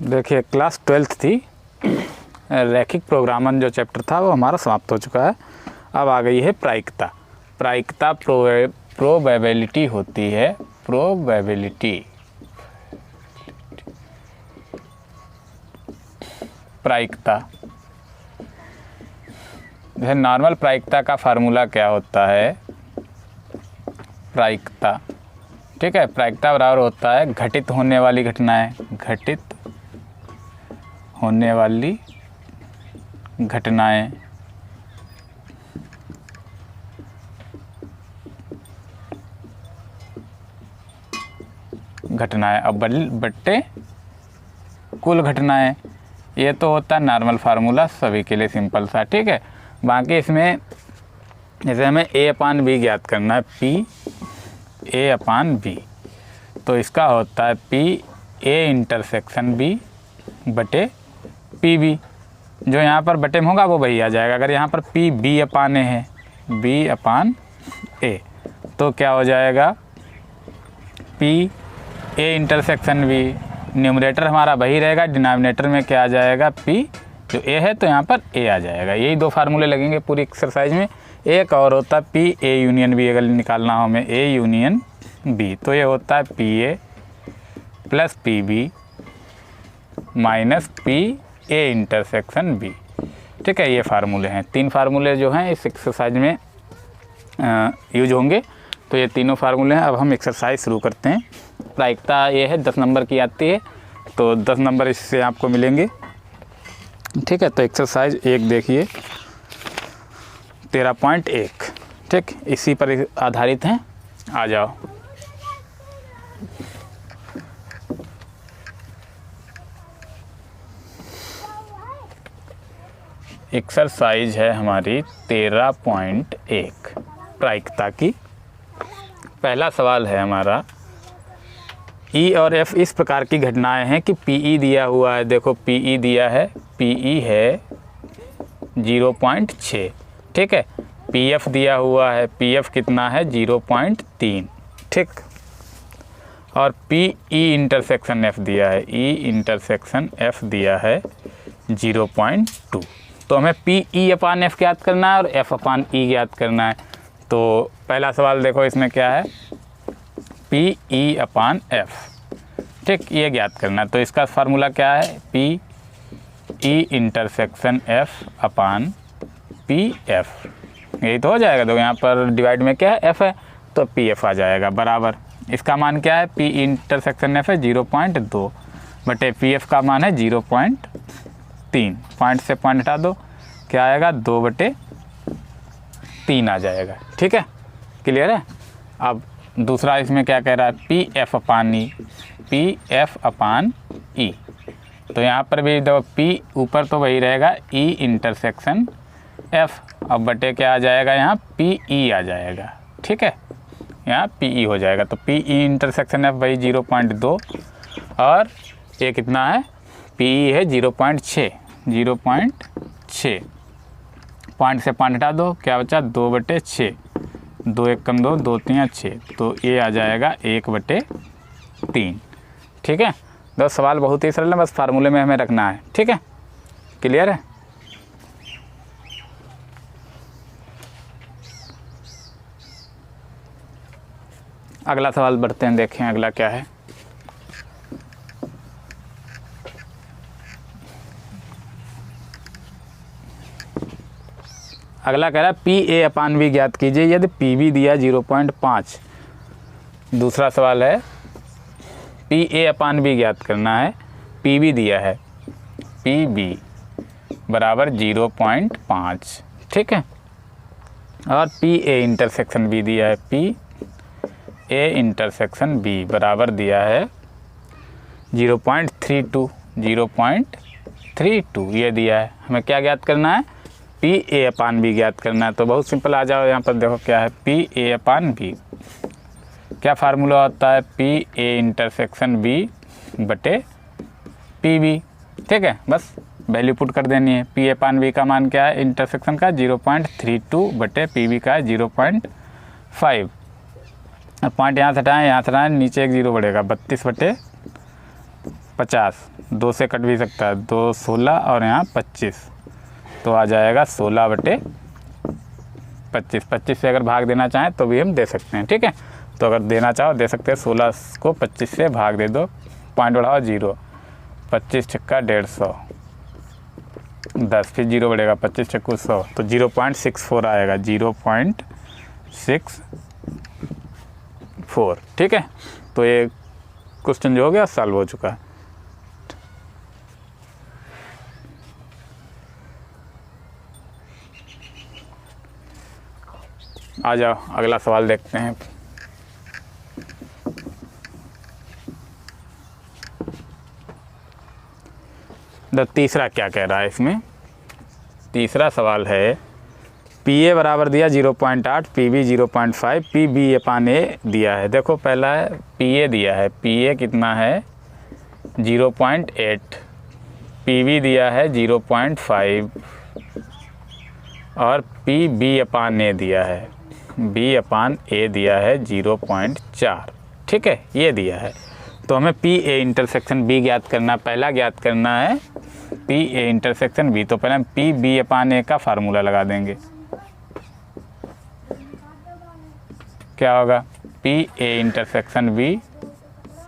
देखिए class 12th थी, रैखिक प्रोग्रामन जो चैप्टर था वो हमारा समाप्त हो चुका है। अब आ गई है प्रायिकता। प्रायिकता प्रोबेबिलिटी होती है, प्रोबेबिलिटी। प्रायिकता जैसे नॉर्मल प्रायिकता का फार्मूला क्या होता है, प्रायिकता, ठीक है। प्रायिकता बराबर होता है घटित होने वाली घटनाएं, घटित होने वाली घटनाएं अब बट्टे कुल घटनाएं। ये तो होता है नॉर्मल फार्मूला सभी के लिए, सिंपल सा, ठीक है। बाकी इसमें जैसे हमें ए अपान बी ज्ञात करना है, पी ए अपान बी, तो इसका होता है पी ए इंटरसेक्शन बी बटे पी बी। जो यहाँ पर बटे में होगा वो वही आ जाएगा। अगर यहाँ पर पी बी अपान ए है, बी अपान ए, तो क्या हो जाएगा P A intersection B. Numerator हमारा वही रहेगा, डिनोमिनेटर में क्या आ जाएगा पी, जो ए है तो यहाँ पर ए आ जाएगा। यही दो फार्मूले लगेंगे पूरी एक्सरसाइज में। एक और होता है पी ए यूनियन बी, अगर निकालना हो हमें ए यूनियन बी, तो ये होता है P A plus P B minus P A intersection B, ठीक है। ये फार्मूले हैं, तीन फार्मूले जो हैं इस एक्सरसाइज में यूज होंगे। तो ये तीनों फार्मूले हैं। अब हम एक्सरसाइज शुरू करते हैं। प्रायिकता ये है 10 नंबर की आती है, तो 10 नंबर इससे आपको मिलेंगे, ठीक है। तो एक्सरसाइज 1 देखिए 13.1, ठीक, इसी पर आधारित हैं। आ जाओ। एक्सरसाइज है हमारी 13.1 प्रायिकता की। पहला सवाल है हमारा, ई और एफ इस प्रकार की घटनाएं हैं कि पीई दिया हुआ है। देखो पीई दिया है, पीई है 0.6, ठीक है। पीएफ दिया हुआ है, पीएफ कितना है 0.3, ठीक। और पीई इंटरसेक्शन एफ दिया है, ई इंटरसेक्शन एफ दिया है 0.2। तो हमें पीई अपान एफ ज्ञात करना है और एफ अपान ई ज्ञात करना है। तो पहला सवाल देखो इसमें क्या है, पी ई अपान एफ, ठीक, ये ज्ञात करना है। तो इसका फार्मूला क्या है, पी ई इंटरसेक्शन एफ अपान पी एफ, यही तो हो जाएगा। तो यहाँ पर डिवाइड में क्या है एफ है, तो पी एफ आ जाएगा बराबर। इसका मान क्या है, पी इंटरसेक्शन एफ है 0.2 बटे पी एफ का मान है 0.3। पॉइंट से पॉइंट हटा दो, क्या आएगा 2/3 आ जाएगा, ठीक है। क्लियर है। अब दूसरा इसमें क्या कह रहा है, पी एफ अपान ई, पी एफ अपान ई। तो यहाँ पर भी देखो पी ऊपर तो वही रहेगा, ई इंटरसेक्शन एफ, अब बटे क्या आ जाएगा यहाँ पी ई आ जाएगा, ठीक है। यहाँ पी ई हो जाएगा। तो पी ई इंटरसेक्शन एफ वही 0.2 और ये कितना है, पी ई है 0.6, 0.6। पॉइंट से पॉइंट हटा दो, क्या बचा 2/6, 2 1 कम 2, 2 3 6, तो ये आ जाएगा 1/3, ठीक है। तो सवाल बहुत ही सरल है, बस फार्मूले में हमें रखना है, ठीक है। क्लियर है। अगला सवाल बढ़ते हैं, देखें अगला क्या है। अगला कह रहा है पी ए अपान बी ज्ञात कीजिए यदि पी बी दिया 0.5। दूसरा सवाल है पी ए अपान बी ज्ञात करना है, पी बी दिया है, पी बी बराबर 0.5, ठीक है। और पी ए इंटरसेक्शन बी दिया है, पी ए इंटरसेक्शन बी बराबर दिया है 0.32, 0.32 ये दिया है। हमें क्या ज्ञात करना है, पी ए अपान बी ज्ञात करना है। तो बहुत सिंपल, आ जाओ यहाँ पर देखो क्या है, पी ए अपान बी, क्या फार्मूला होता है, पी ए इंटरसेक्शन बी बटे पी बी, ठीक है। बस वैल्यू पुट कर देनी है। पी ए अपान बी का मान क्या है, इंटरसेक्शन का 0.32 बटे पी बी का है 0.5। अब पॉइंट यहाँ से हटाएँ, नीचे एक 0 बढ़ेगा, 32/, 50, 2 से कट भी सकता है, 2 16 और यहाँ 25, तो आ जाएगा 16/25। 25 से अगर भाग देना चाहें तो भी हम दे सकते हैं, ठीक है। तो अगर देना चाहो दे सकते हैं, 16 को 25 से भाग दे दो, पॉइंट बढ़ाओ 0, 25 छक्का 150, 10, फिर 0 बढ़ेगा, 25 छक्कू 100, तो 0.64 आएगा, 0.64, ठीक है। तो ये क्वेश्चन जो हो गया सॉल्व हो चुका है। आ जाओ अगला सवाल देखते हैं। तो तीसरा क्या कह रहा है इसमें, तीसरा सवाल है PA बराबर दिया 0.8, PB 0.5, PB/A दिया है। देखो पहला है PA दिया है, PA कितना है 0.8, PB दिया है 0.5 और PB/A दिया है, B/A दिया है 0.4, ठीक है, ये दिया है। तो हमें PA इंटरसेक्शन B ज्ञात करना, पहला ज्ञात करना है PA इंटरसेक्शन B। तो पहले हम PB/A का फार्मूला लगा देंगे। क्या होगा, PA इंटरसेक्शन B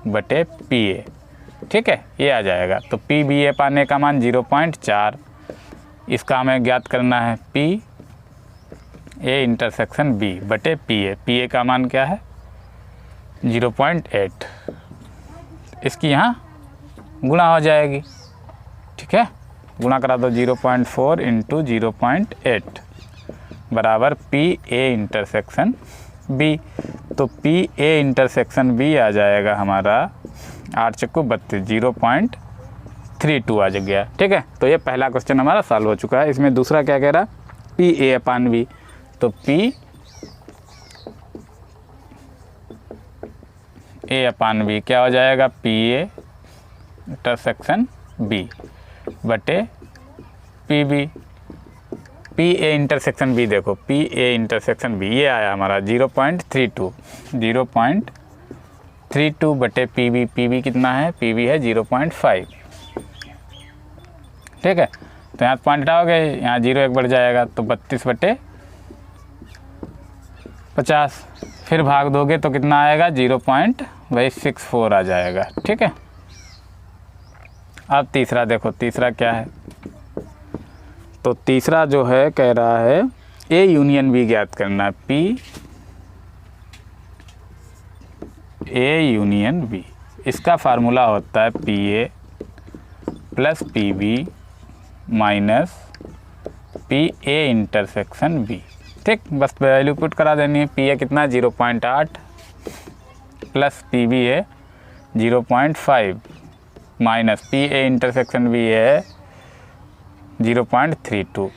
बटे PA, ठीक है, ये आ जाएगा। तो PB/A का मान 0.4, इसका हमें ज्ञात करना है PA इंटरसेक्शन B बटे PA। PA का मान क्या है 0.8, इसकी यहाँ गुणा हो जाएगी, ठीक है, गुणा करा दो, 0.4 × 0.8 बराबर PA इंटरसेक्शन B। तो PA इंटरसेक्शन B आ जाएगा हमारा 8 चक्कू 32, 0.32 आ गया, ठीक है। तो ये पहला क्वेश्चन हमारा सॉल्व हो चुका है। इसमें दूसरा क्या कह रहा, PA/B। तो PA/B क्या हो जाएगा, PA इंटरसेक्शन B बटे PB। PA इंटरसेक्शन B देखो, PA इंटरसेक्शन B ये आया हमारा 0.32, 0.32 बटे PB। PB कितना है, PB है 0.5, ठीक है। तो यहाँ पॉइंट हटाओगे, यहाँ 0 1 बढ़ जाएगा, तो 32 बटे 50, फिर भाग दोगे तो कितना आएगा 0.64 आ जाएगा, ठीक है। अब तीसरा देखो, तीसरा क्या है, तो तीसरा जो है कह रहा है A यूनियन B ज्ञात करना है, A यूनियन B। इसका फार्मूला होता है PA plus PB minus PA intersection B, ठीक। बस वैल्यू पुट करा देनी है। PA कितना है 0.8 प्लस PB है 0.5 माइनस PA इंटरसेक्शन B है 0.32,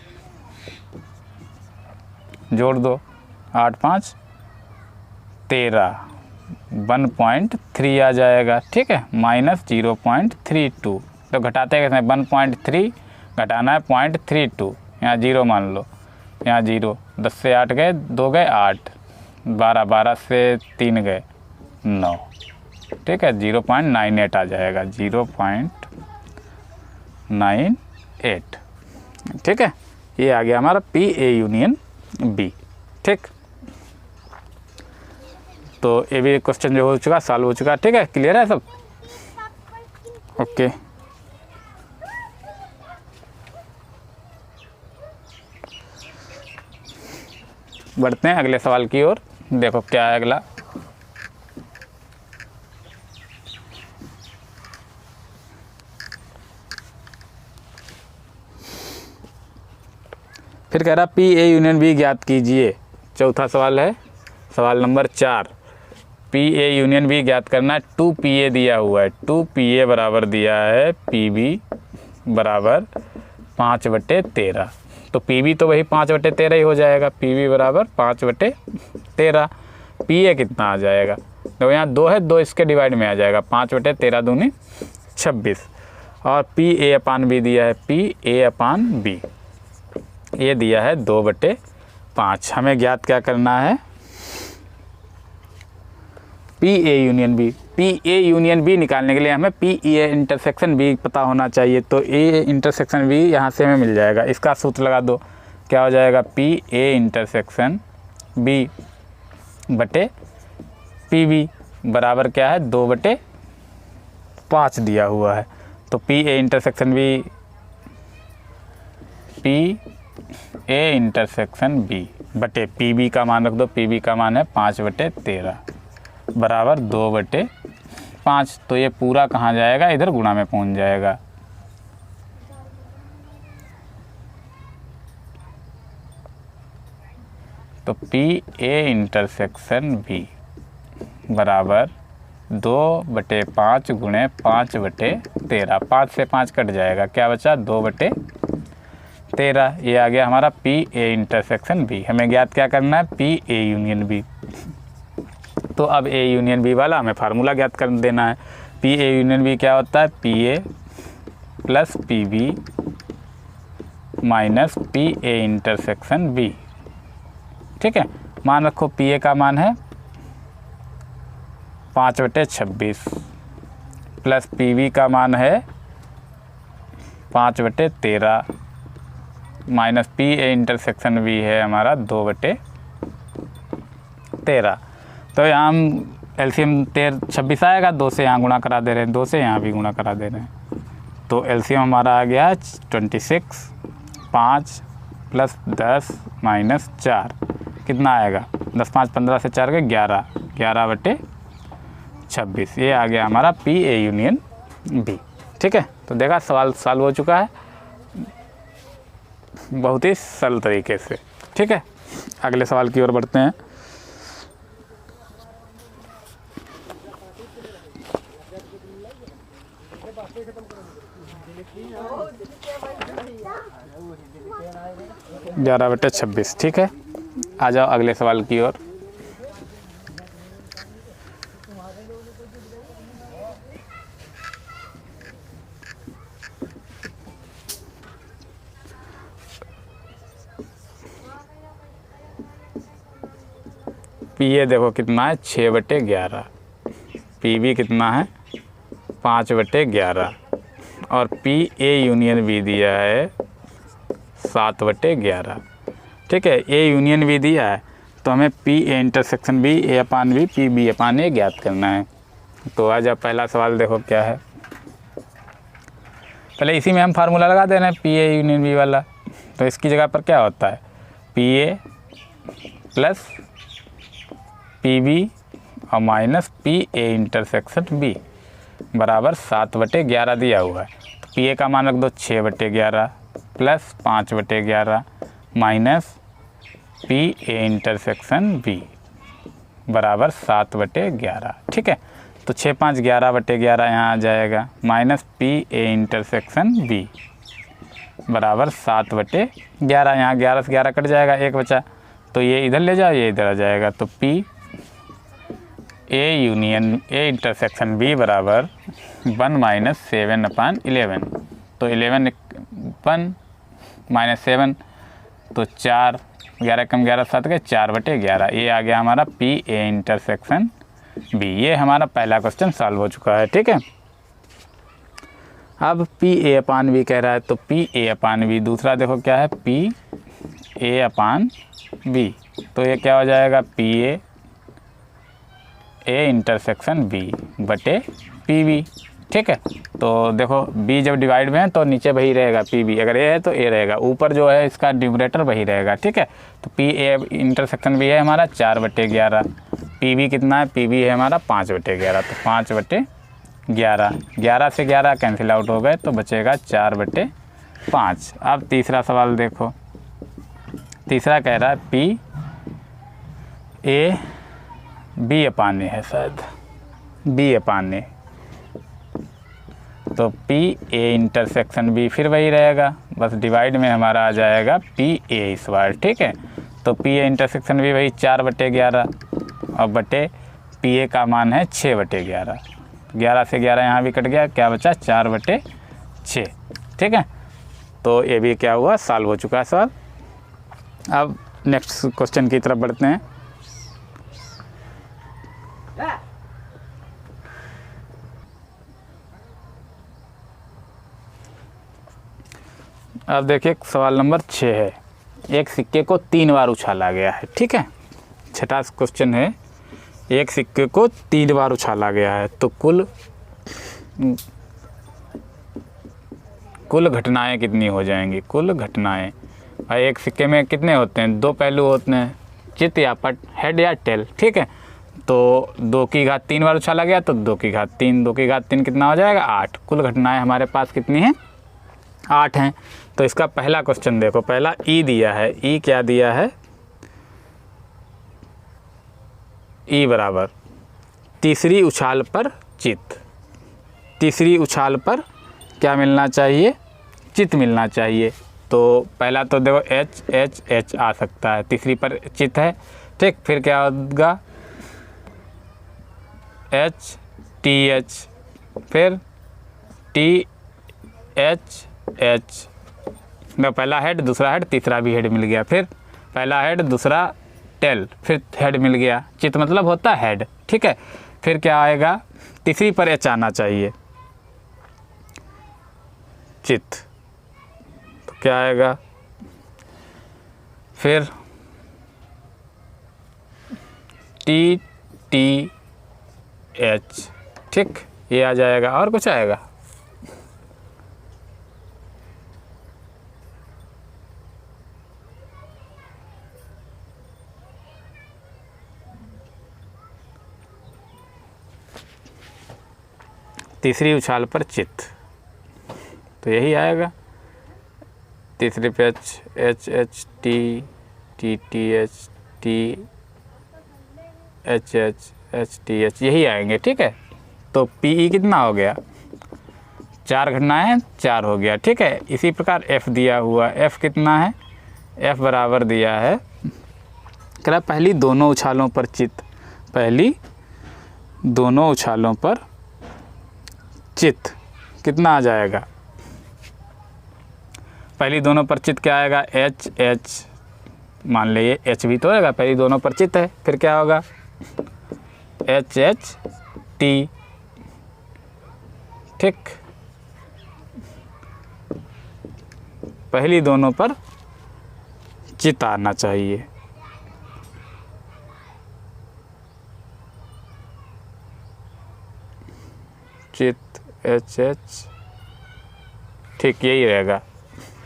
जोड़ दो, 8 5 13, 1.3 आ जाएगा, ठीक है, माइनस 0.32। तो घटाते कैसे, 1.3 घटाना है 0.32, यहाँ 0 मान लो, यहाँ 0, 10 से 8 गए, 2 गए 8, 12, 12 से 3 गए 9, ठीक है, 0.98 आ जाएगा, 0.98, ठीक है। ये आ गया हमारा PA यूनियन B, ठीक। तो ये भी क्वेश्चन जो हो चुका, सॉल्व हो चुका, ठीक है, क्लियर है सब, ओके। बढ़ते हैं अगले सवाल की ओर। देखो क्या है अगला, फिर कह रहा PA यूनियन B ज्ञात कीजिए। चौथा सवाल है, सवाल नंबर 4। PA यूनियन B ज्ञात करना है। 2PA दिया हुआ है, 2PA बराबर दिया है PB बराबर 5/13। तो PB तो वही 5/13 ही हो जाएगा, PB बराबर 5/13। PA कितना आ जाएगा, तो यहाँ 2 है, 2 इसके डिवाइड में आ जाएगा, 5/13 दूनी 26। और PA/B दिया है, PA/B ये दिया है 2/5। हमें ज्ञात क्या करना है, P A union B, P A union B निकालने के लिए हमें पी ए इंटरसेक्शन बी पता होना चाहिए। तो ए इंटरसेक्शन बी यहाँ से हमें मिल जाएगा, इसका सूत्र लगा दो, क्या हो जाएगा, पी ए इंटरसेक्शन बी बटे पी बी बराबर क्या है, 2/5 दिया हुआ है। तो P A intersection B, P A intersection B बटे पी बी का मान रख दो, पी बी का मान है 5/13 बराबर 2/5। तो ये पूरा कहाँ जाएगा, इधर गुणा में पहुंच जाएगा। तो पी ए इंटरसेक्शन बी बराबर 2/5 गुणे 5/13, 5 से 5 कट जाएगा, क्या बचा, 2/13। ये आ गया हमारा पी ए इंटरसेक्शन बी। हमें ज्ञात क्या करना है, पी ए यूनियन बी। तो अब ए यूनियन बी वाला हमें फार्मूला ज्ञात कर देना है। पी ए यूनियन बी क्या होता है, P A plus P B minus P A intersection B. ठीक है, मान रखो पी ए का मान है 5/26 प्लस पी बी का मान है 5/13 minus P A intersection B है हमारा 2/13। तो यहाँ हम एलसीएम 26 आएगा, 2 से यहाँ गुणा करा दे रहे हैं, 2 से यहाँ भी गुणा करा दे रहे हैं। तो एलसीएम हमारा आ गया 26, 5 प्लस 10 माइनस 4 कितना आएगा, 10 5 15 से 4 के 11, 11/26। ये आ गया हमारा पी ए यूनियन बी। ठीक है, तो देखा सवाल सॉल्व हो चुका है बहुत ही सरल तरीके से। ठीक है, अगले सवाल की ओर बढ़ते हैं। ग्यारह बटे 26। ठीक है, आ जाओ अगले सवाल की ओर। पी ए देखो कितना है, 6/11, पी बी कितना है 5/11 और पी ए यूनियन बी दिया है 7/11। ठीक है, ए यूनियन बी दिया है तो हमें P A intersection B A upon B P B upon A ज्ञात करना है। तो आज अब पहला सवाल देखो क्या है, पहले इसी में हम फार्मूला लगा दे रहे हैं पी ए यूनियन बी वाला। तो इसकी जगह पर क्या होता है, P A plus P B और minus P A intersection B बराबर 7/11 दिया हुआ है। तो पी ए का मान रख दो 6/11 plus 5/11 minus P A intersection B बराबर 7/11। ठीक है, तो 6 5 11/11 यहाँ आ जाएगा minus P A intersection B बराबर 7/11। यहाँ 11 से 11 कट जाएगा, 1 बचा, तो ये इधर ले जाओ, ये इधर आ जाएगा। तो P A union A intersection B बराबर 1 माइनस 7/11। तो 11 1 माइनस 7 तो 4, 11 कम 11 7 के 4/11। ये आ गया हमारा पी ए इंटरसेक्शन बी। ये हमारा पहला क्वेश्चन सॉल्व हो चुका है। ठीक है, अब पी ए अपान बी कह रहा है, तो पी ए अपान बी दूसरा देखो क्या है, पी ए अपान बी। तो ये क्या हो जाएगा, पी ए इंटरसेक्शन बी बटे पी बी। ठीक है, तो देखो बी जब डिवाइड में है तो नीचे वही रहेगा पी बी, अगर ए है तो ए रहेगा, ऊपर जो है इसका न्यूमरेटर वही रहेगा। ठीक है, तो पी ए इंटरसेक्शन बी है हमारा 4/11, पी बी कितना है, पी बी है हमारा 5/11, तो 5/11, 11 से 11 कैंसिल आउट हो गए तो बचेगा 4/5। अब तीसरा सवाल देखो, तीसरा कह रहा है पी ए बी अपान ए है, शायद बी अपान ए। तो पी ए इंटरसेक्शन बी फिर वही रहेगा, बस डिवाइड में हमारा आ जाएगा पी ए इस बार। ठीक है, तो पी ए इंटरसेक्शन बी वही 4/11 और बटे पी ए का मान है 6/11, 11 से 11 यहाँ भी कट गया, क्या बचा 4/6। ठीक है, तो ये भी क्या हुआ, सॉल्व हो चुका है सवाल। अब नेक्स्ट क्वेश्चन की तरफ बढ़ते हैं। अब देखिए सवाल नंबर 6 है, एक सिक्के को 3 बार उछाला गया है, ठीक है। छठा क्वेश्चन है, एक सिक्के को 3 बार उछाला गया है, तो कुल घटनाएं कितनी हो जाएंगी? कुल घटनाएं, भाई एक सिक्के में कितने होते हैं? 2 पहलू होते हैं, चित या पट, हेड या टेल, ठीक है। तो 2 की घात 3 बार उछाला गया तो 2 की घात 3, 2 की घात 3 कितना हो जाएगा? 8। कुल घटनाएं हमारे पास कितनी हैं? 8 हैं। तो इसका पहला क्वेश्चन देखो, पहला ई दिया है, ई क्या दिया है? ई बराबर तीसरी उछाल पर चित। तीसरी उछाल पर क्या मिलना चाहिए? चित मिलना चाहिए। तो पहला तो देखो एच एच एच आ सकता है, तीसरी पर चित है, ठीक। फिर क्या होगा? एच टी एच, फिर टी एच एच, पहला हेड दूसरा हेड तीसरा भी हेड मिल गया, फिर पहला हेड दूसरा टेल, फिर हेड मिल गया। चित मतलब होता है हेड, ठीक है। फिर क्या आएगा? तीसरी पर एच आना चाहिए, चित, तो क्या आएगा? फिर टी टी एच, ठीक, ये आ जाएगा। और कुछ आएगा? तीसरी उछाल पर चित, तो यही आएगा। तीसरी पे H H H T T T H T H H H T H, यही आएंगे, ठीक है। तो पी ई कितना हो गया? 4 घटनाएं, 4 हो गया, ठीक है। इसी प्रकार एफ दिया हुआ, एफ कितना है? एफ बराबर दिया है, कह रहा पहली दोनों उछालों पर चित, पहली दोनों उछालों पर चित कितना आ जाएगा? पहली दोनों पर चित क्या आएगा? एच एच, मान लीजिए एच भी तो होगा, पहली दोनों पर चित है, फिर क्या होगा? एच एच टी, ठीक। पहली दोनों पर चित आना चाहिए, चित एच एच, ठीक, यही रहेगा।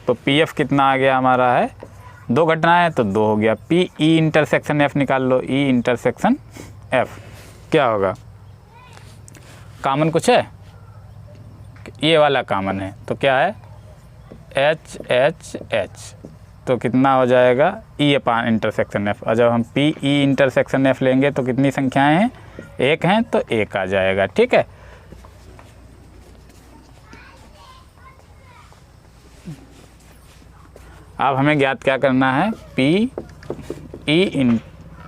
तो पी एफ कितना आ गया हमारा है? 2 घटनाएं तो 2 हो गया। पी ई इंटरसेक्शन एफ निकाल लो, ई इंटरसेक्शन एफ क्या होगा? कॉमन कुछ है? ये वाला कॉमन है, तो क्या है? एच एच एच, तो कितना हो जाएगा? ई अपान इंटरसेक्शन एफ। और जब हम पी ई इंटरसेक्शन एफ लेंगे तो कितनी संख्याएं हैं? 1 हैं, तो 1 आ जाएगा, ठीक है। अब हमें ज्ञात क्या करना है? पी ई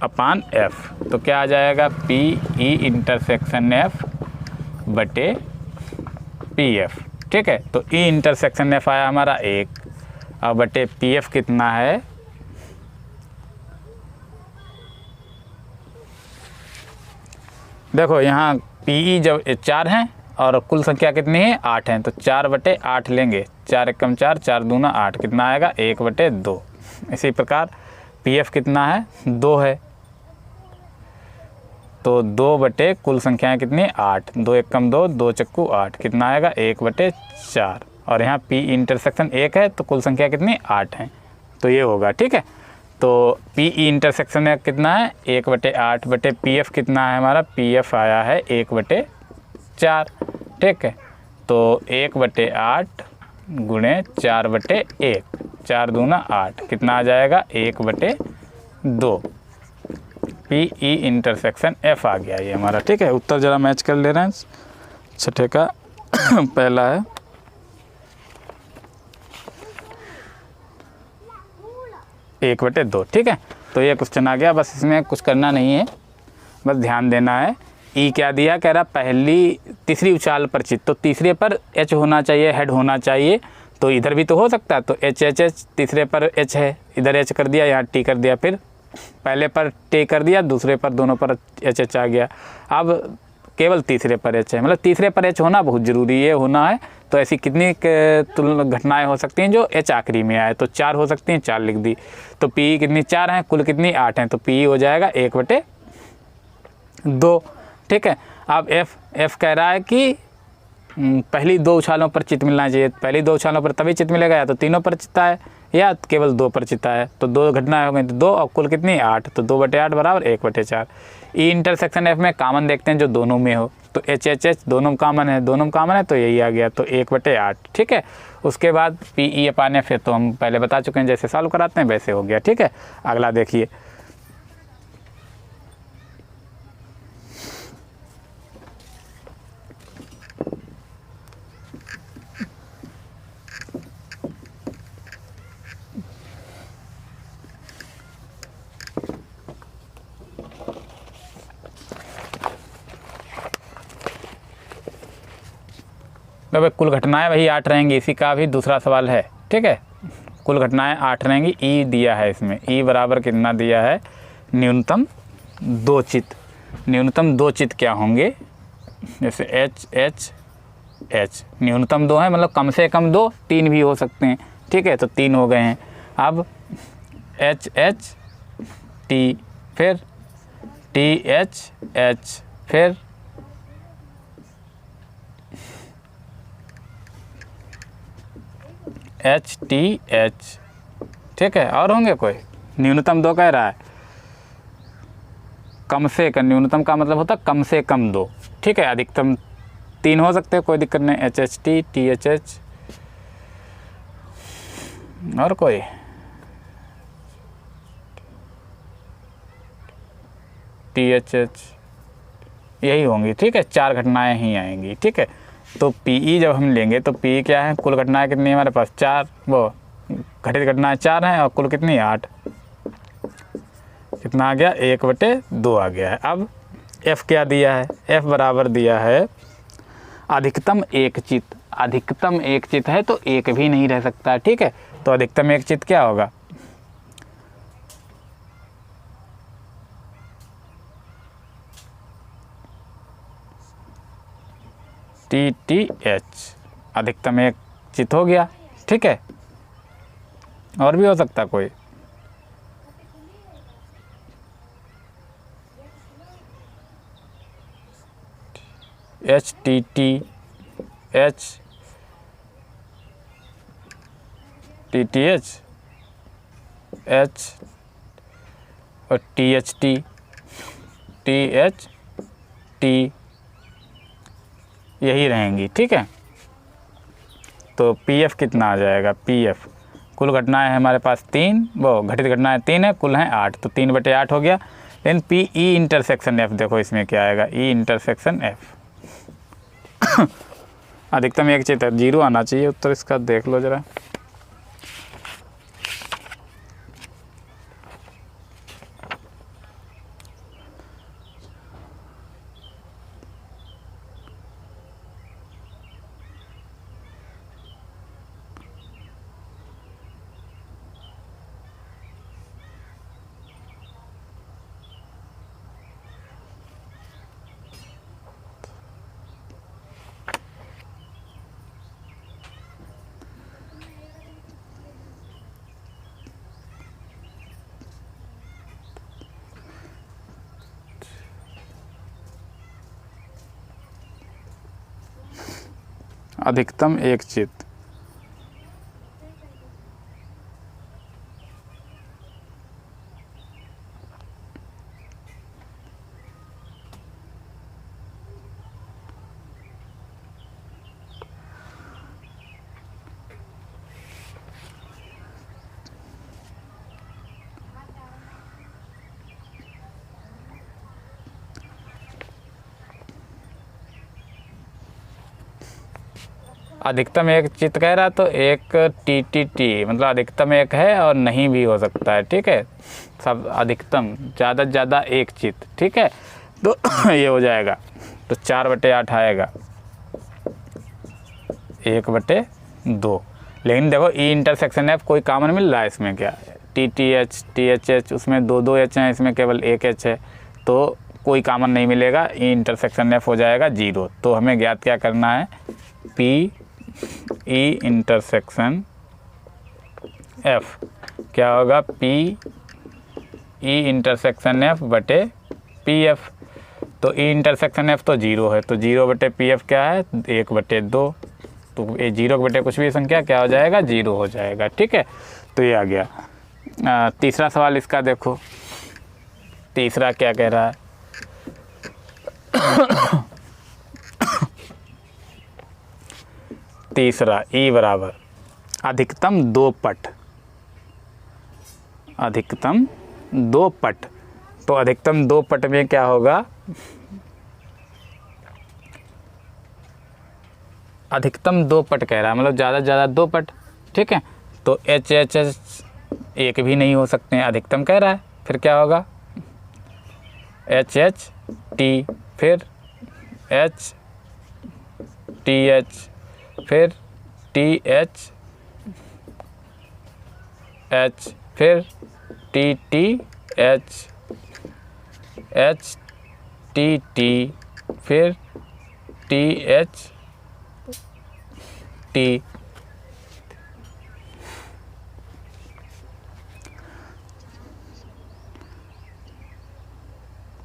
अपान एफ, तो क्या आ जाएगा? पी ई इंटरसेक्शन एफ बटे पी एफ, ठीक है। तो ई इंटरसेक्शन एफ आया हमारा 1, और बटे पी एफ कितना है? देखो यहाँ पी ई जब 4 हैं और कुल संख्या कितनी है? 8 हैं, तो 4 बटे 8 लेंगे, 4 एकम 4, 4 दूना 8, कितना आएगा? 1 बटे 2। इसी प्रकार पी एफ कितना है? 2 है, तो 2 बटे कुल संख्याएं कितनी? 8, 2 एकम 2, 2 चक्कू 8, कितना आएगा? 1 बटे 4। और यहाँ पी इंटरसेक्शन 1 है, तो कुल संख्या कितनी? 8 है, तो ये होगा, ठीक है। तो पी ई इंटरसेक्शन में कितना है? 1 बटे 8 बटे पी एफ कितना है हमारा? पी एफ आया है 1 बटे 4, ठीक है। तो 1 बटे 8 गुणे 4 बटे 1, 4 दूना 8, कितना आ जाएगा? 1 बटे 2। पी ई इंटरसेक्शन एफ आ गया ये हमारा, ठीक है। उत्तर जरा मैच कर ले रहे हैं। छठे का पहला है 1 बटे 2, ठीक है। तो ये क्वेश्चन आ गया, बस इसमें कुछ करना नहीं है, बस ध्यान देना है। ई क्या दिया? कह रहा पहली तीसरी उछाल पर चित, तो तीसरे पर एच होना चाहिए, हेड होना चाहिए, तो इधर भी तो हो सकता है। तो एच एच एच, तीसरे पर एच है, इधर एच कर दिया, यहाँ टी कर दिया, फिर पहले पर टी कर दिया, दूसरे पर दोनों पर एच एच आ गया। अब केवल तीसरे पर एच है, मतलब तीसरे पर एच होना बहुत ज़रूरी है, होना है। तो तो ऐसी कितनी घटनाएं हो सकती हैं जो एच आखिरी में आए, तो 4 हो सकती हैं, 4 लिख दी। तो पी कितनी 4 हैं, कुल कितनी 8 हैं, तो पी हो जाएगा 1/2। ठीक है। अब एफ कह रहा है कि पहली 2 उछालों पर चित्त मिलना चाहिए। पहली 2 उछालों पर तभी चित्त मिलेगा, या तो तीनों पर चित्ता है या केवल 2 पर चित्ता है। तो 2 घटनाएं हो गई, तो 2 और कुल कितनी 8, तो 2/8 बराबर 1/4। ई इंटरसेक्शन एफ में कॉमन देखते हैं जो दोनों में हो, तो एच एच एच दोनों में कॉमन है, तो यही आ गया, तो 1/8। ठीक है। उसके बाद पी ई अपान एफ, तो हम पहले बता चुके हैं, जैसे सॉल्व कराते हैं वैसे हो गया। ठीक है। अगला देखिए, तो भाई कुल घटनाएं वही 8 रहेंगी, इसी का भी दूसरा सवाल है। ठीक है। कुल घटनाएं 8 रहेंगी। ई दिया है इसमें, ई बराबर कितना दिया है, न्यूनतम 2 चित्त। न्यूनतम 2 चित्त क्या होंगे, जैसे एच एच एच, न्यूनतम 2 है, मतलब कम से कम 2, 3 भी हो सकते हैं। ठीक है। तो 3 हो गए हैं। अब एच एच टी, फिर टी एच एच, फिर एच टी एच। ठीक है। और होंगे कोई, न्यूनतम 2 कह रहा है, कम से कम, न्यूनतम का मतलब होता है कम से कम 2। ठीक है। अधिकतम 3 हो सकते हैं, कोई दिक्कत नहीं, H H T, T H H, और कोई टी एच एच, यही होंगी। ठीक है। 4 घटनाएं ही आएंगी। ठीक है। तो पी जब हम लेंगे तो पी क्या है, कुल घटनाएं कितनी है हमारे पास 4, वो घटित घटनाएं 4 हैं, और कुल कितनी 8, कितना आ गया 1/2 आ गया है। अब एफ क्या दिया है, एफ बराबर दिया है अधिकतम 1 चित्त। अधिकतम 1 चित्त है तो 1 भी नहीं रह सकता। ठीक है। तो अधिकतम 1 चित्त क्या होगा, टी टी एच, अधिकतम 1 चित्त हो गया। ठीक है। और भी हो सकता कोई, H T T H, T T H H, और T H T, T H T, यही रहेंगी। ठीक है। तो पी एफ कितना आ जाएगा, पी एफ कुल घटनाएं है हमारे पास 3, वो घटित घटनाएं 3 है, कुल हैं 8, तो 3/8 हो गया। लेकिन पी ई इंटरसेक्शन एफ देखो इसमें क्या आएगा, ई इंटरसेक्शन एफ अधिकतम 1 चित्त है, 0 आना चाहिए उत्तर इसका, देख लो जरा। अधिकतम 1 चित्त, अधिकतम 1 चित्त कह रहा, तो 1 टी टी टी मतलब अधिकतम 1 है और नहीं भी हो सकता है। ठीक है। सब अधिकतम ज़्यादा से ज़्यादा 1 चित्त। ठीक है। तो ये हो जाएगा, तो 4/8 आएगा, 1/2। लेकिन देखो ई इंटरसेक्शन एफ कोई कॉमन मिल रहा है इसमें, क्या टी टी एच एच, उसमें 2 एच हैं, इसमें केवल 1 एच है, तो कोई कॉमन नहीं मिलेगा, ई इंटरसेक्शन एफ हो जाएगा 0। तो हमें ज्ञात क्या करना है, पी ई इंटरसेक्शन एफ क्या होगा, पी ई इंटरसेक्शन एफ बटे पी एफ। तो ई इंटरसेक्शन एफ तो 0 है, तो 0 बटे पी एफ क्या है, 1/2। तो ये 0 बटे कुछ भी संख्या क्या हो जाएगा, 0 हो जाएगा। ठीक है, तो ये आ गया। तीसरा सवाल इसका देखो, तीसरा क्या कह रहा है। तीसरा ई बराबर अधिकतम 2 पट, अधिकतम 2 पट। तो अधिकतम 2 पट में क्या होगा, अधिकतम 2 पट कह रहा है, मतलब ज़्यादा से ज़्यादा 2 पट। ठीक है, तो एच एच एच एक भी नहीं हो सकते हैं, अधिकतम कह रहा है। फिर क्या होगा, एच एच टी, फिर एच टी एच, फिर टी एच एच, फिर T T H, H T T, फिर टी एच टी।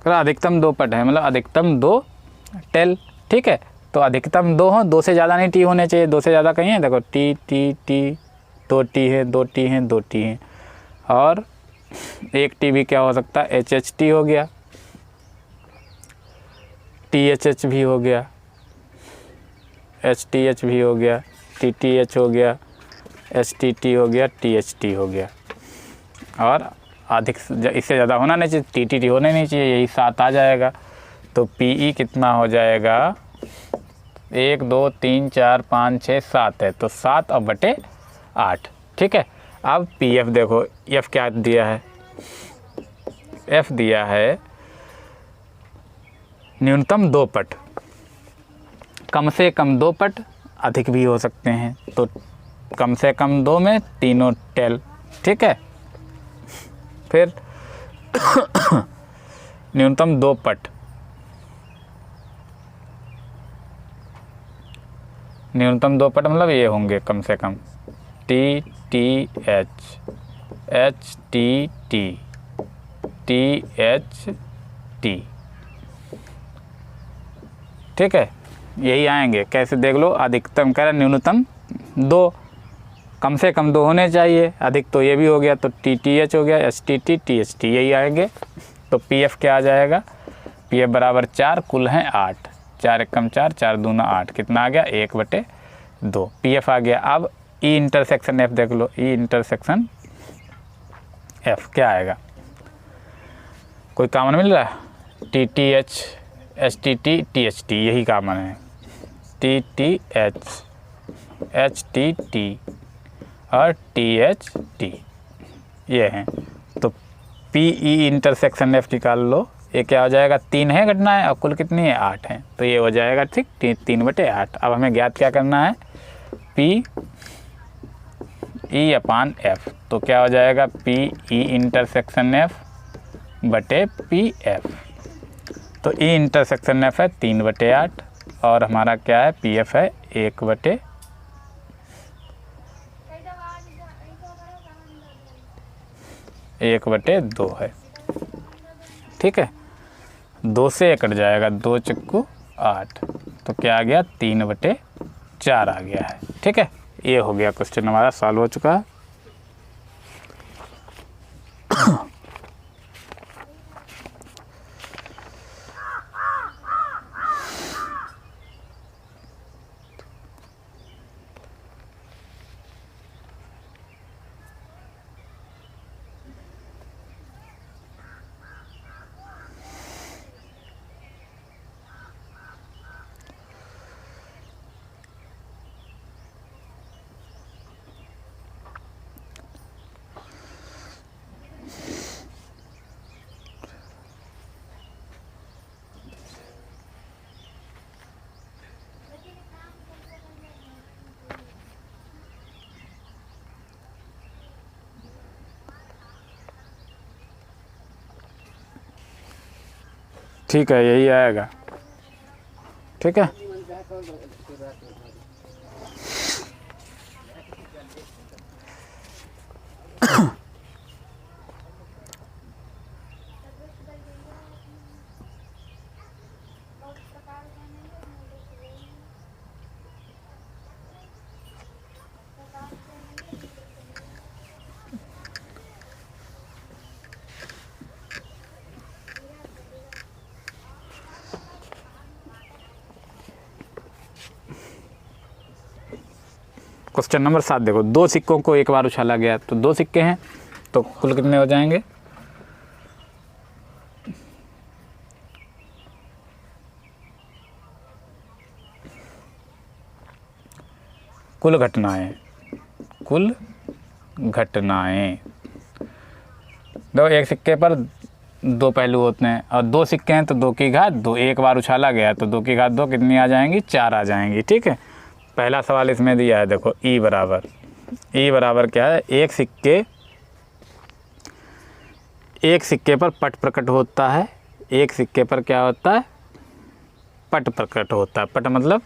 अधिकतम 2 पट है, मतलब अधिकतम 2 टेल। ठीक है, तो अधिकतम 2 हो, 2 से ज़्यादा नहीं टी होने चाहिए, 2 से ज़्यादा कहीं है, देखो टी टी टी, 2 टी है, 2 टी हैं, 2 टी हैं, और एक टी भी क्या हो सकता है, एच एच टी हो गया, टी एच एच भी हो गया, एच टी एच भी हो गया, टी टी एच हो गया, एच टी टी हो गया, टी एच टी हो गया, और अधिक इससे ज़्यादा होना नहीं चाहिए, टी टी टी होना नहीं चाहिए, यही 7 आ जाएगा। तो पी ई कितना हो जाएगा, 1 2 3 4 5 6 7 है, तो 7 और बटे 8। ठीक है, अब पी एफ देखो, एफ क्या दिया है, एफ दिया है न्यूनतम 2 पट, कम से कम 2 पट, अधिक भी हो सकते हैं। तो कम से कम 2 में तीनों टेल। ठीक है, फिर न्यूनतम 2 पट, न्यूनतम 2 पट मतलब ये होंगे कम से कम, T T H, H T T, T H T. ठीक है, यही आएंगे। कैसे देख लो, अधिकतम कह रहा न्यूनतम 2, कम से कम 2 होने चाहिए, अधिक तो ये भी हो गया, तो टी टी एच हो गया, H T T, T H T, यही आएंगे। तो पी एफ क्या आ जाएगा, पी एफ बराबर 4, कुल हैं 8, 4 एकम 4, 4 दूना 8, कितना आ गया, 1/2, पी एफ आ गया। अब ई इंटरसेक्शन एफ देख लो, ई इंटरसेक्शन एफ क्या आएगा, कोई कॉमन मिल रहा है, T T H, H T T, T H T, यही कॉमन है, T T H, H T T और टी एच टी, ये हैं। तो पी ई इंटरसेक्शन एफ निकाल लो, ये क्या हो जाएगा, 3 है घटनाएं और कुल कितनी है, 8 हैं, तो ये हो जाएगा। ठीक, 3/8। अब हमें ज्ञात क्या करना है, पी ई अपान एफ, तो क्या हो जाएगा, पी ई इंटरसेक्शन एफ बटे पी एफ। तो ई इंटरसेक्शन एफ है 3/8 और हमारा क्या है, पी एफ है 1/2 है। ठीक है, 2 से कट जाएगा, 2 चक्कू 8, तो क्या आ गया, 3/4 आ गया है। ठीक है, ये हो गया, क्वेश्चन हमारा सॉल्व हो चुका है। ठीक है, यही आएगा। ठीक है। क्वेश्चन नंबर 7 देखो, 2 सिक्कों को एक बार उछाला गया, तो 2 सिक्के हैं तो कुल कितने हो जाएंगे? कुल घटनाएं देखो, एक सिक्के पर 2 पहलू होते हैं और 2 सिक्के हैं तो 2 की घात 2, एक बार उछाला गया तो 2 की घात 2 कितनी आ जाएंगी? 4 आ जाएंगी। ठीक है, पहला सवाल इसमें दिया है, देखो ई बराबर क्या है? एक सिक्के पर पट प्रकट होता है, एक सिक्के पर क्या होता है? पट प्रकट होता है। पट मतलब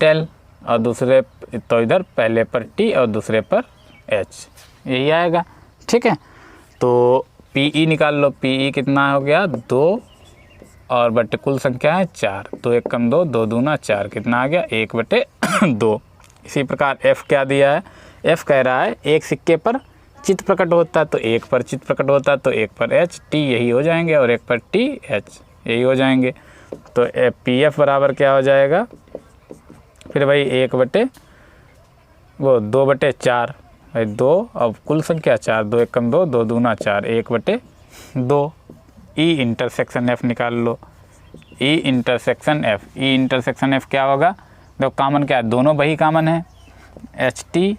टेल, और दूसरे तो इधर पहले पर टी और दूसरे पर एच, यही आएगा। ठीक है, तो पीई निकाल लो। पीई कितना हो गया? 2 और बटे कुल संख्या है 4, 2 1 कम 2, 2 दूना 4, कितना आ गया? 1/2। इसी प्रकार एफ क्या दिया है? एफ कह रहा है एक सिक्के पर चित्त प्रकट होता है तो 1 पर चित्त प्रकट होता है तो 1 पर एच टी यही हो जाएंगे, और 1 पर टी एच यही हो जाएंगे। तो पी एफ बराबर क्या हो जाएगा? फिर भाई 2/4 भाई 2, अब कुल संख्या 4, 2 1 कम 2, 2 दूना 4, 1/2। ई इंटरसेक्शन एफ निकाल लो। ई इंटरसेक्शन एफ क्या होगा? देखो कॉमन क्या है? दोनों वही कॉमन है, एच टी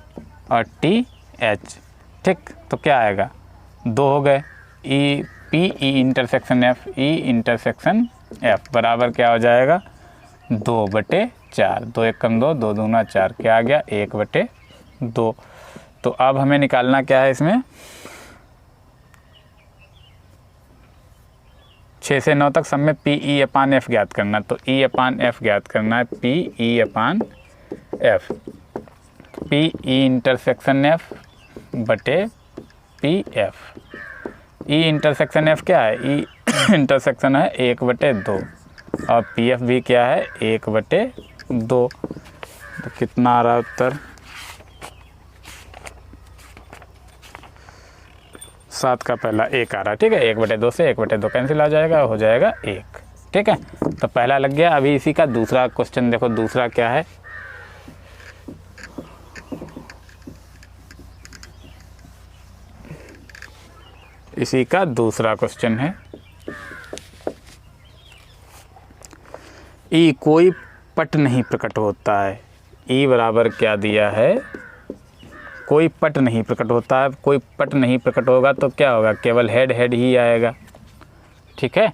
और टी एच। ठीक, तो क्या आएगा? 2 हो गए। ई इंटरसेक्शन एफ बराबर क्या हो जाएगा? 2/4, 2 1 कम 2, 2 दूना 4, क्या आ गया? 1/2। तो अब हमें निकालना क्या है इसमें? 6 से 9 तक सब में PE/F ज्ञात करना। तो E/F ज्ञात करना है, PE/F, PE इंटरसेक्शन F बटे PF। E इंटरसेक्शन F क्या है? E इंटरसेक्शन है 1/2 और PF भी क्या है? 1/2। तो कितना आ रहा है उत्तर? 7 का पहला 1 आ रहा है। ठीक है, 1/2 से 1/2 कैंसिल आ जाएगा, हो जाएगा 1। ठीक है, तो पहला लग गया। अभी इसी का दूसरा क्वेश्चन देखो, दूसरा क्या है? इसी का दूसरा क्वेश्चन है, ई कोई पट नहीं प्रकट होता है। ई बराबर क्या दिया है? कोई पट नहीं प्रकट होता है। कोई पट नहीं प्रकट होगा तो क्या होगा? केवल हेड ही आएगा। ठीक है,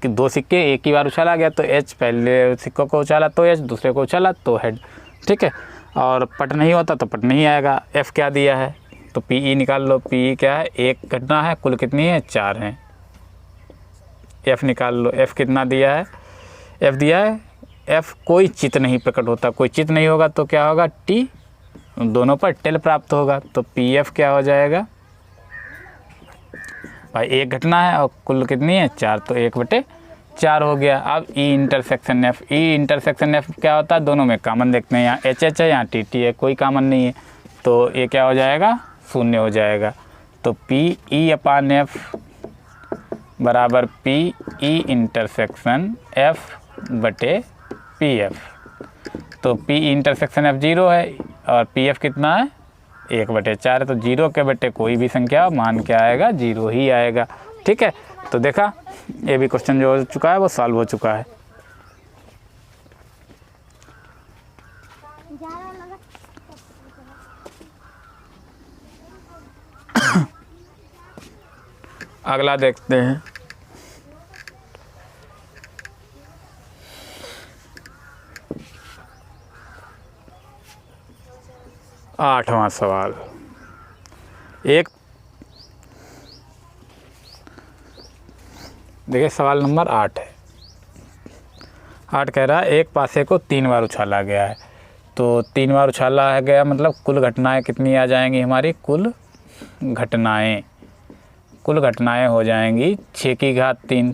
2 सिक्के एक ही बार उछाला गया तो एच, पहले सिक्कों को उछाला तो एच, दूसरे को उछाला तो हेड। ठीक है, और पट नहीं होता तो पट नहीं आएगा। एफ क्या दिया है? तो पीई निकाल लो। पीई क्या है? एक घटना है, कुल कितनी है? 4 हैं। एफ निकाल लो। एफ कितना दिया है? एफ दिया है, एफ कोई चित्त नहीं प्रकट होता। कोई चित्त नहीं होगा तो क्या होगा? टी, दोनों पर टेल प्राप्त होगा। तो पी एफ क्या हो जाएगा? भाई एक घटना है और कुल कितनी है? 4, तो 1/4 हो गया। अब E intersection F. E intersection F क्या होता है? दोनों में कॉमन देखते हैं, यहाँ एच एच है, यहाँ टी टी है, कोई कॉमन नहीं है, तो ये क्या हो जाएगा? 0 हो जाएगा। तो पी ई/F बराबर पी ई इंटरसेक्शन एफ बटे पी एफ। तो पी इंटरसेक्शन एफ 0 है और पी एफ कितना है? 1/4 है। तो 0 के बटे कोई भी संख्या मान क्या आएगा? 0 ही आएगा। ठीक है, तो देखा, ये भी क्वेश्चन जो हो चुका है वो सॉल्व हो चुका है। अगला देखते हैं। आठवां सवाल। देखिए सवाल नंबर 8 है। 8 कह रहा है एक पासे को 3 बार उछाला गया है। तो 3 बार उछाला है गया, मतलब कुल घटनाएं कितनी आ जाएंगी हमारी, कुल घटनाएं हो जाएंगी 6 की घात 3।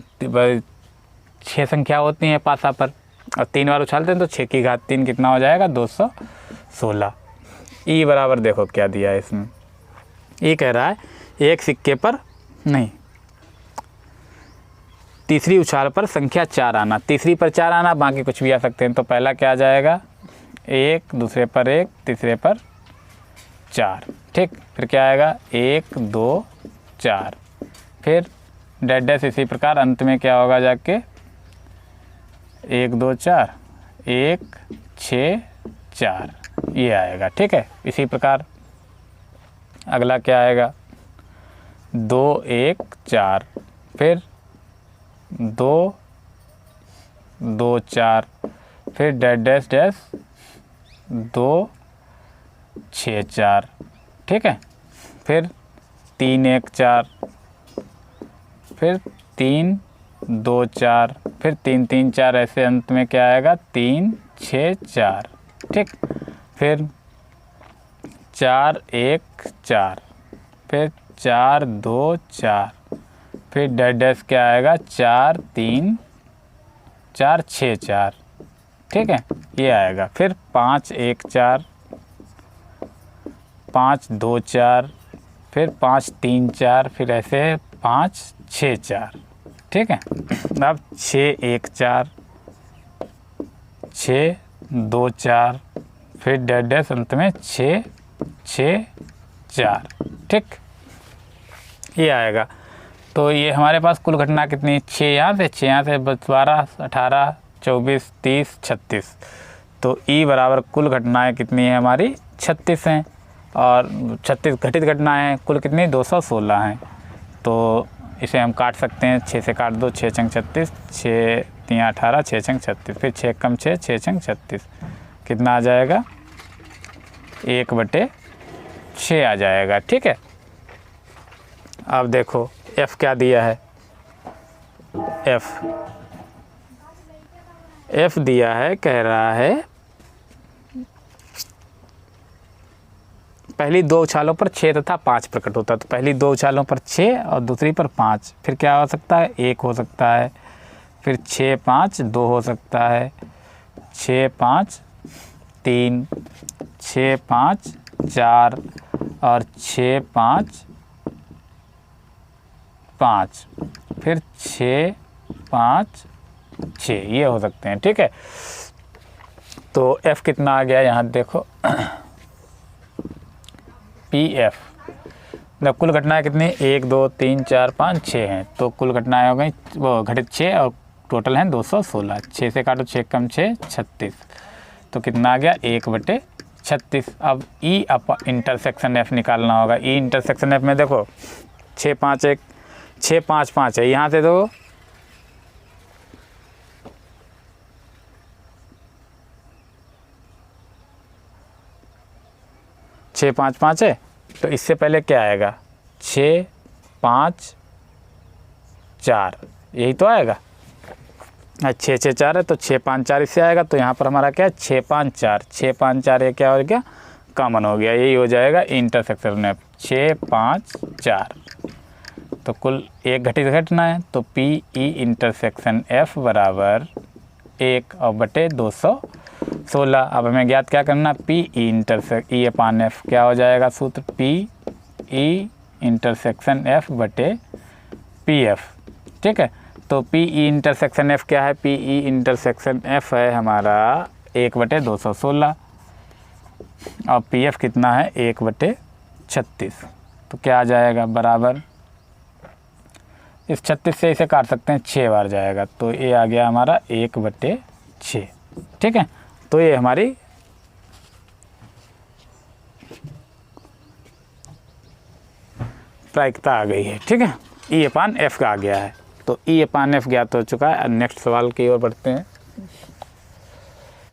6 संख्या होती हैं पासा पर, और 3 बार उछालते हैं तो 6 की घात 3 कितना हो जाएगा, 216। ई बराबर देखो क्या दिया है इसमें, ये कह रहा है एक सिक्के पर नहीं, तीसरी उछाल पर संख्या 4 आना, तीसरी पर 4 आना, बाकी कुछ भी आ सकते हैं। तो पहला क्या आ जाएगा 1, दूसरे पर 1, तीसरे पर 4, ठीक। फिर क्या आएगा 1 2 4, फिर डैश डैश, इसी प्रकार अंत में क्या होगा जाके 1 2 4 1 6 4, ये आएगा, ठीक है। इसी प्रकार अगला क्या आएगा 2 1 4, फिर 2 2 4, फिर डैश डैश डैश 2 6 4, ठीक है। फिर 3 1 4, फिर 3 2 4, फिर 3 3 4, ऐसे अंत में क्या आएगा 3 6 4, ठीक। फिर 4 1 4, फिर 4 2 4, फिर डैश डैश क्या आएगा 4 3 4 6 4, ठीक है, ये आएगा। फिर 5 1 4, 5 2 4, फिर 5 3 4, फिर ऐसे 5 6 4, ठीक है। अब 6 1 4, 6 2 4, फिर डैश डैश अंत में 6 6 4, ठीक, ये आएगा। तो ये हमारे पास कुल घटना कितनी, 6 यहाँ से 6 यहाँ से 12 18 24 30 36। तो ई बराबर कुल घटनाएं कितनी है हमारी 36 हैं, और 36 घटित घटनाएं हैं, कुल कितनी 216 हैं। तो इसे हम काट सकते हैं, 6 से काट दो, 6 छंग 36, 6 3 18, 6 छंग 36, फिर 6 कम 6, 6 छंग 36, कितना आ जाएगा 1/6 आ जाएगा, ठीक है। अब देखो F क्या दिया है, F दिया है, कह रहा है पहली 2 उछालों पर 6 तथा 5 प्रकट होता है। तो पहली 2 उछालों पर 6 और दूसरी पर 5, फिर क्या हो सकता है 1 हो सकता है, फिर 6 5 2 हो सकता है, 6 5 3, 6 5 4, और 6 5 5, फिर 6 5 6, ये हो सकते हैं, ठीक है। तो F कितना आ गया यहाँ देखो PF, मतलब कुल घटनाएं कितनी 1 2 3 4 5 6 हैं। तो कुल घटनाएं हो गई वो घटित 6 और टोटल हैं 216। 6 से काटो 6 कम 6 36, तो कितना आ गया 1/36। अब E इंटरसेक्शन F निकालना होगा। E इंटरसेक्शन F में देखो 6 5 1 6 5 5 है, यहाँ से दो 6 5 5 है, तो इससे पहले क्या आएगा 6 5 4, यही तो आएगा। 6 6 4 है तो 6 5 4 इससे आएगा, तो यहाँ पर हमारा क्या है 6 5 4, 6 5 4 ये क्या हो गया कॉमन हो गया, यही हो जाएगा इंटरसेक्शन F 6 5 4। तो कुल एक घटित घटना है, तो PE इंटरसेक्शन F बराबर 1 और बटे 216। अब हमें ज्ञात क्या करना, PE इंटरसेक्शन E/F क्या हो जाएगा सूत्र, PE इंटरसेक्शन F बटे PF, ठीक है। तो PE इंटरसेक्शन F क्या है, PE इंटरसेक्शन F है हमारा 1/216 और PF कितना है 1/36। तो क्या आ जाएगा बराबर, इस 36 से इसे काट सकते हैं 6 बार जाएगा, तो ये आ गया हमारा 1/6, ठीक है। तो ये हमारी प्रायिकता आ गई है, ठीक है। E/F का आ गया है, तो E/F ज्ञात हो चुका है। नेक्स्ट सवाल की ओर बढ़ते हैं।